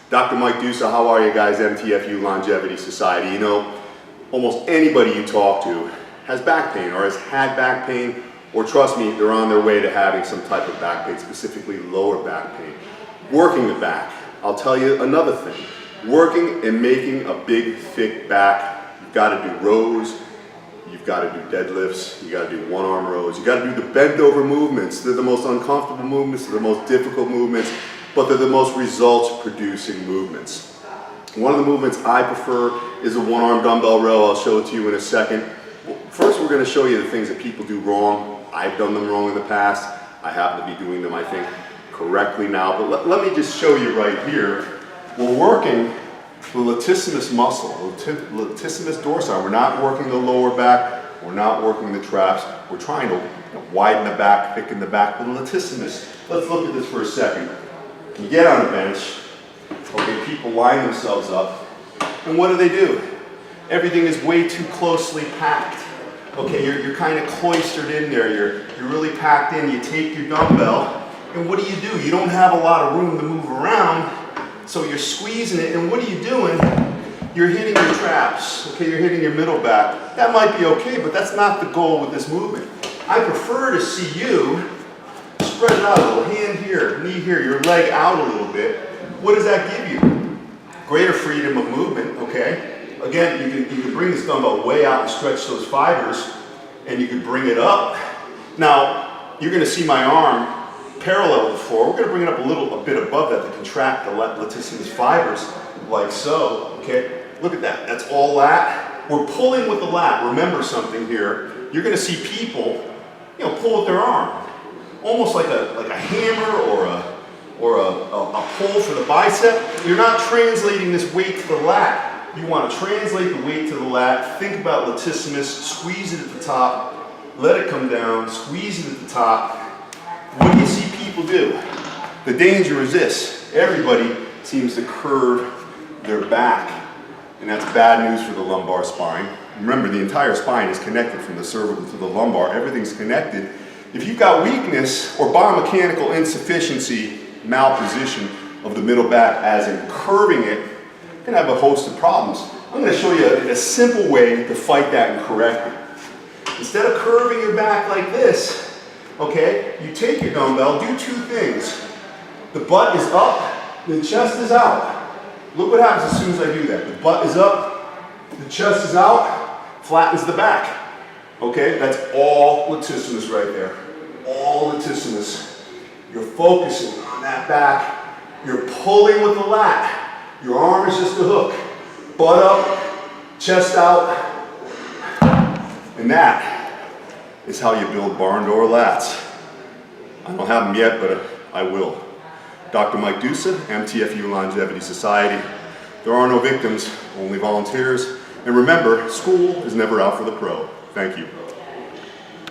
Dr. Mike Dusa, how are you guys? MTFU Longevity Society. You know, almost anybody you talk to has back pain or has had back pain, or trust me, they're on their way to having some type of back pain, specifically lower back pain. Working the back, I'll tell you another thing. Working and making a big, thick back, you've got to do rows, you've got to do deadlifts, you got to do one-arm rows, you got to do the bent-over movements. They're the most uncomfortable movements, they're the most difficult movements, but they're the most results-producing movements. One of the movements I prefer is a one-arm dumbbell row. I'll show it to you in a second. Well, first, we're going to show you the things that people do wrong. I've done them wrong in the past. I happen to be doing them, I think, correctly now. But let me just show you right here. We're working the latissimus muscle, latissimus dorsi. We're not working the lower back. We're not working the traps. We're trying to widen the back, thicken the back. The latissimus. Let's look at this for a second. You get on a bench. Okay, people line themselves up, and what do? Everything is way too closely packed. Okay, you're kind of cloistered in there. You're really packed in. You take your dumbbell, and what do? You don't have a lot of room to move around, so you're squeezing it. And what are you doing? You're hitting your traps. Okay, you're hitting your middle back. That might be okay, but that's not the goal with this movement. I prefer to see you spread it out a little. Hand here, knee here, your leg out a little bit. What does that give you? Greater freedom of movement, okay? Again, you can bring this dumbbell way out and stretch those fibers, and you can bring it up. Now, you're gonna see my arm parallel to the floor. We're gonna bring it up a bit above that to contract the latissimus fibers, like so, okay? Look at that, that's all lat. We're pulling with the lat. Remember something here. You're gonna see people, pull with their arm. Almost like a hammer or a pull for the bicep. You're not translating this weight to the lat. You want to translate the weight to the lat. Think about latissimus, squeeze it at the top, let it come down, squeeze it at the top. What do you see people do? The danger is this. Everybody seems to curve their back, and that's bad news for the lumbar spine. Remember, the entire spine is connected from the cervical to the lumbar. Everything's connected. If you've got weakness or biomechanical insufficiency, malposition of the middle back, as in curving it, you can have a host of problems. I'm going to show you a simple way to fight that and correct it. Instead of curving your back like this, okay, you take your dumbbell, do two things. The butt is up, the chest is out. Look what happens as soon as I do that. The butt is up, the chest is out, flattens the back. Okay, that's all latissimus right there. All latissimus. You're focusing on that back. You're pulling with the lat. Your arm is just a hook. Butt up, chest out. And that is how you build barn door lats. I don't have them yet, but I will. Dr. Mike Dusa, MTFU Longevity Society. There are no victims, only volunteers. And remember, school is never out for the pro. Thank you.